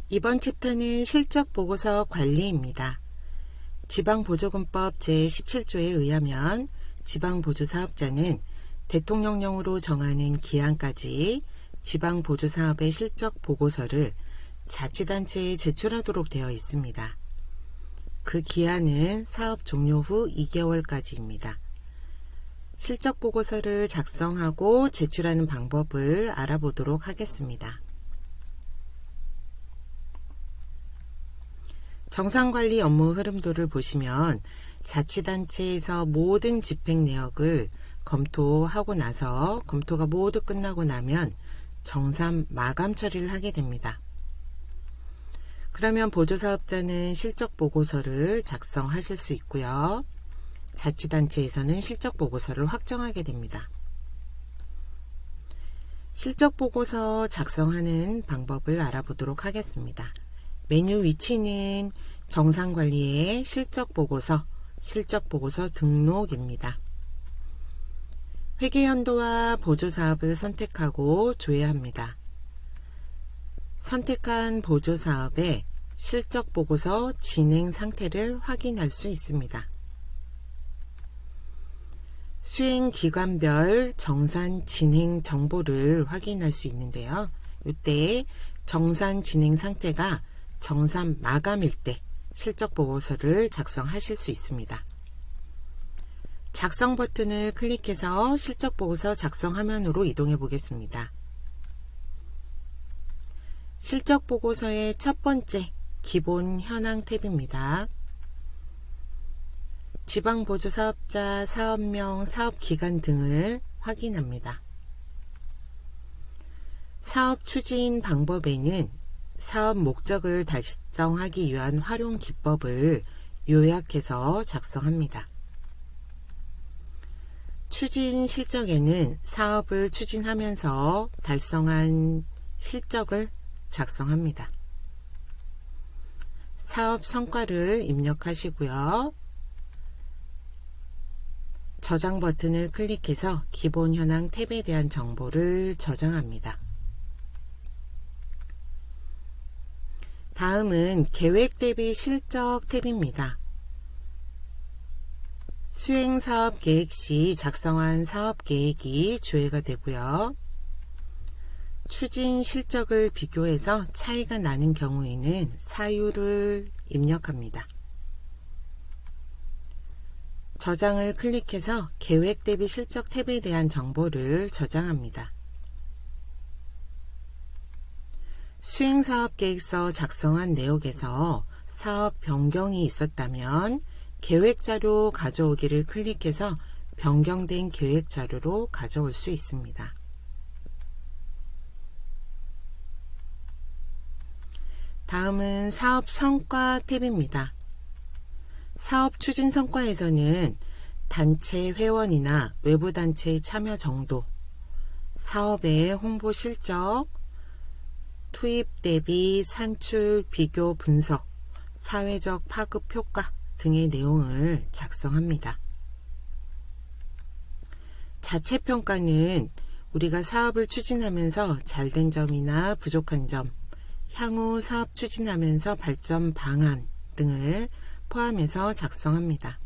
이번 챕터는 실적보고서 관리입니다. 지방보조금법 제17조에 의하면 지방보조사업자는 대통령령으로 정하는 기한까지 지방보조사업의 실적보고서를 자치단체에 제출하도록 되어 있습니다. 그 기한은 사업 종료 후 2개월까지입니다. 실적보고서를 작성하고 제출하는 방법을 알아보도록 하겠습니다. 정상관리 업무 흐름도를 보시면 자치단체에서 모든 집행 내역을 검토하고 나서 검토가 모두 끝나고 나면 정산 마감 처리를 하게 됩니다. 그러면 보조사업자는 실적보고서를 작성하실 수 있고요. 자치단체에서는 실적보고서를 확정하게 됩니다. 실적보고서 작성하는 방법을 알아보도록 하겠습니다. 메뉴 위치는 정상관리의 실적보고서, 실적보고서 등록입니다. 회계연도와 보조사업을 선택하고 조회합니다. 선택한 보조사업의 실적보고서 진행 상태를 확인할 수 있습니다. 수행기관별 정산 진행 정보를 확인할 수 있는데요. 이때 정산 진행 상태가 정산 마감일 때 실적보고서를 작성하실 수 있습니다. 작성 버튼을 클릭해서 실적보고서 작성 화면으로 이동해 보겠습니다. 실적보고서의 첫 번째 기본 현황 탭입니다. 지방보조사업자, 사업명, 사업기간 등을 확인합니다. 사업 추진 방법에는 사업 목적을 달성하기 위한 활용 기법을 요약해서 작성합니다. 추진 실적에는 사업을 추진하면서 달성한 실적을 작성합니다. 사업 성과를 입력하시고요. 저장 버튼을 클릭해서 기본 현황 탭에 대한 정보를 저장합니다. 다음은 계획 대비 실적 탭입니다. 수행사업 계획 시 작성한 사업 계획이 조회가 되고요. 추진 실적을 비교해서 차이가 나는 경우에는 사유를 입력합니다. 저장을 클릭해서 계획 대비 실적 탭에 대한 정보를 저장합니다. 수행사업계획서 작성한 내역에서 사업 변경이 있었다면 계획자료 가져오기를 클릭해서 변경된 계획자료로 가져올 수 있습니다. 다음은 사업 성과 탭입니다. 사업 추진 성과에서는 단체 회원이나 외부 단체의 참여 정도, 사업의 홍보 실적, 투입 대비 산출 비교 분석, 사회적 파급 효과 등의 내용을 작성합니다. 자체평가는 우리가 사업을 추진하면서 잘된 점이나 부족한 점, 향후 사업 추진하면서 발전 방안 등을 포함해서 작성합니다.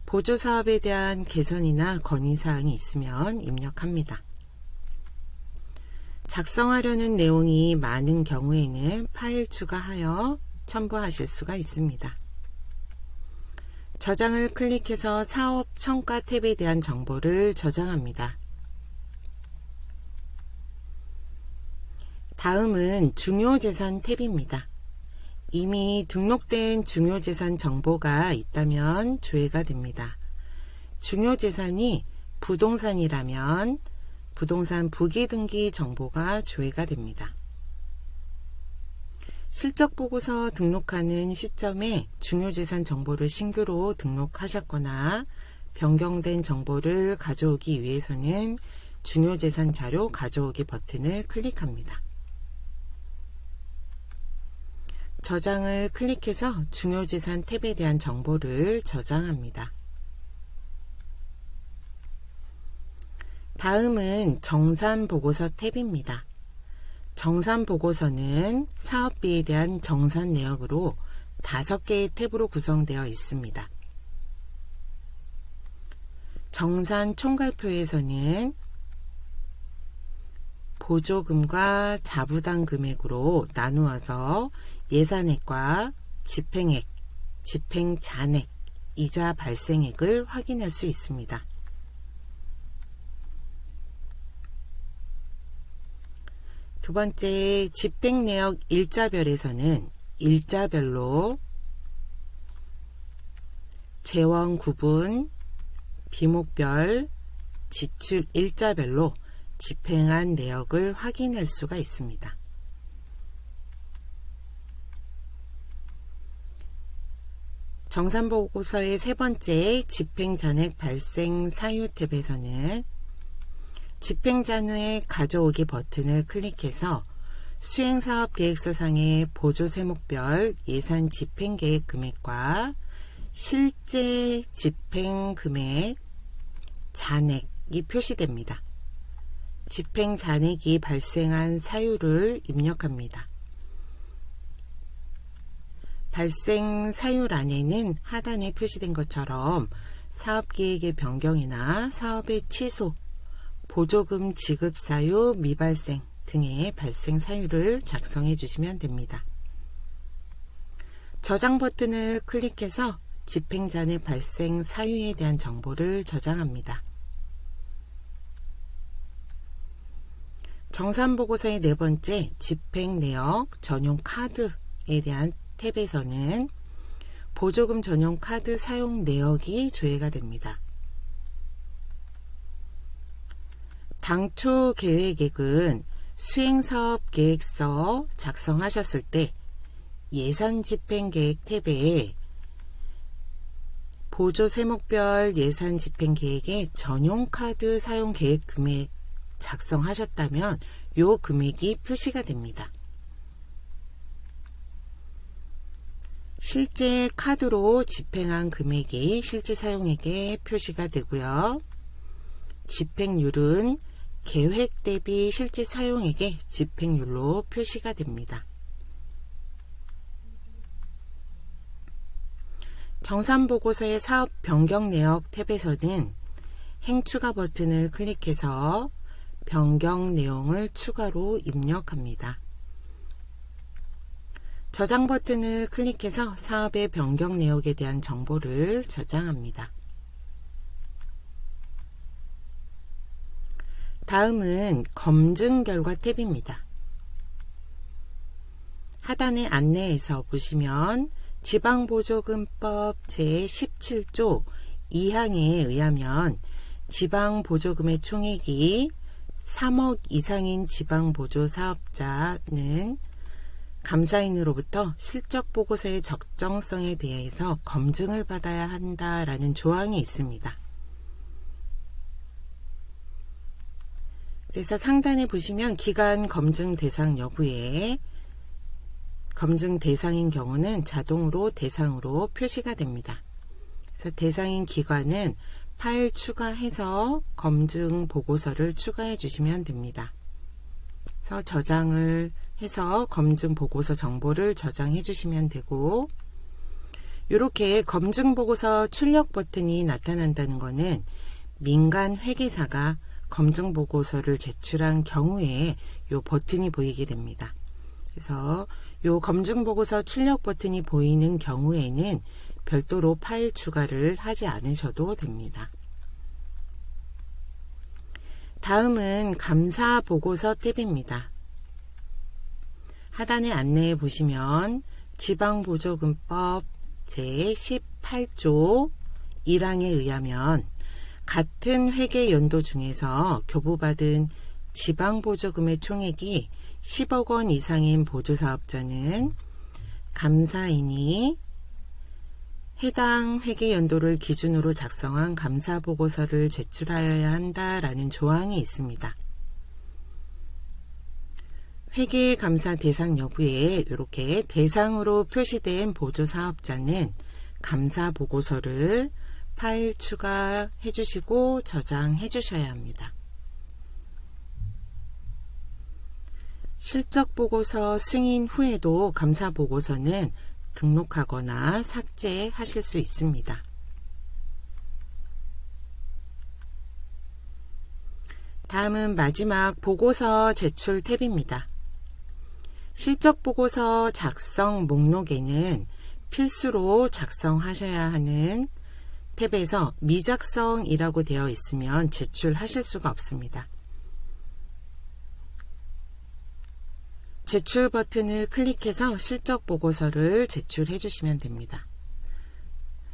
보조사업에 대한 개선이나 건의사항이 있으면 입력합니다. 작성하려는 내용이 많은 경우에는 파일 추가하여 첨부하실 수가 있습니다. 저장을 클릭해서 사업 성과 탭에 대한 정보를 저장합니다. 다음은 중요재산 탭입니다. 이미 등록된 중요재산 정보가 있다면 조회가 됩니다. 중요재산이 부동산이라면 부동산 부기등기 정보가 조회가 됩니다. 실적보고서 등록하는 시점에 중요재산 정보를 신규로 등록하셨거나 변경된 정보를 가져오기 위해서는 중요재산 자료 가져오기 버튼을 클릭합니다. 저장을 클릭해서 중요재산 탭에 대한 정보를 저장합니다. 다음은 정산보고서 탭입니다. 정산보고서는 사업비에 대한 정산 내역으로 5개의 탭으로 구성되어 있습니다. 정산 총괄표에서는 보조금과 자부담 금액으로 나누어서 예산액과 집행액, 집행잔액, 이자 발생액을 확인할 수 있습니다. 두 번째, 집행내역 일자별에서는 일자별로 재원 구분, 비목별, 지출 일자별로 집행한 내역을 확인할 수가 있습니다. 정산보고서의 세 번째 집행잔액 발생 사유 탭에서는 집행잔액 가져오기 버튼을 클릭해서 수행사업계획서상의 보조세목별 예산 집행계획 금액과 실제 집행금액 잔액이 표시됩니다. 집행잔액이 발생한 사유를 입력합니다. 발생 사유란에는 하단에 표시된 것처럼 사업계획의 변경이나 사업의 취소, 보조금 지급 사유 미발생 등의 발생 사유를 작성해 주시면 됩니다. 저장 버튼을 클릭해서 집행잔액 발생 사유에 대한 정보를 저장합니다. 정산보고서의 네 번째 집행내역 전용 카드에 대한 탭에서는 보조금 전용 카드 사용 내역이 조회가 됩니다. 당초 계획액은 수행사업 계획서 작성하셨을 때 예산집행계획 탭에 보조세목별 예산집행계획의 전용카드 사용계획 금액 작성하셨다면 이 금액이 표시가 됩니다. 실제 카드로 집행한 금액이 실제 사용액에 표시가 되고요. 집행률은 계획 대비 실제 사용액의 집행률로 표시가 됩니다. 정산보고서의 사업 변경 내역 탭에서는 행추가 버튼을 클릭해서 변경 내용을 추가로 입력합니다. 저장 버튼을 클릭해서 사업의 변경 내역에 대한 정보를 저장합니다. 다음은 검증 결과 탭입니다. 하단의 안내에서 보시면 지방보조금법 제17조 2항에 의하면 지방보조금의 총액이 3억 이상인 지방보조사업자는 감사인으로부터 실적보고서의 적정성에 대해서 검증을 받아야 한다라는 조항이 있습니다. 그래서 상단에 보시면 기간 검증 대상 여부에 검증 대상인 경우는 자동으로 대상으로 표시가 됩니다. 그래서 대상인 기관은 파일 추가해서 검증 보고서를 추가해 주시면 됩니다. 그래서 저장을 해서 검증 보고서 정보를 저장해 주시면 되고, 이렇게 검증 보고서 출력 버튼이 나타난다는 것은 민간 회계사가 검증 보고서를 제출한 경우에 이 버튼이 보이게 됩니다. 그래서 이 검증 보고서 출력 버튼이 보이는 경우에는 별도로 파일 추가를 하지 않으셔도 됩니다. 다음은 감사 보고서 탭입니다. 하단의 안내에 보시면 지방보조금법 제18조 1항에 의하면 같은 회계 연도 중에서 교부받은 지방보조금의 총액이 10억 원 이상인 보조사업자는 감사인이 해당 회계 연도를 기준으로 작성한 감사보고서를 제출하여야 한다라는 조항이 있습니다. 회계감사 대상 여부에 이렇게 대상으로 표시된 보조사업자는 감사보고서를 파일 추가해 주시고 저장해 주셔야 합니다. 실적보고서 승인 후에도 감사보고서는 등록하거나 삭제하실 수 있습니다. 다음은 마지막 보고서 제출 탭입니다. 실적보고서 작성 목록에는 필수로 작성하셔야 하는 탭에서 미작성이라고 되어 있으면 제출하실 수가 없습니다. 제출 버튼을 클릭해서 실적보고서를 제출해 주시면 됩니다.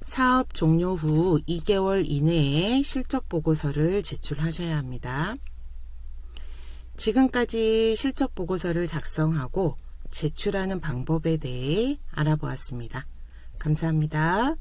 사업 종료 후 2개월 이내에 실적보고서를 제출하셔야 합니다. 지금까지 실적보고서를 작성하고 제출하는 방법에 대해 알아보았습니다. 감사합니다.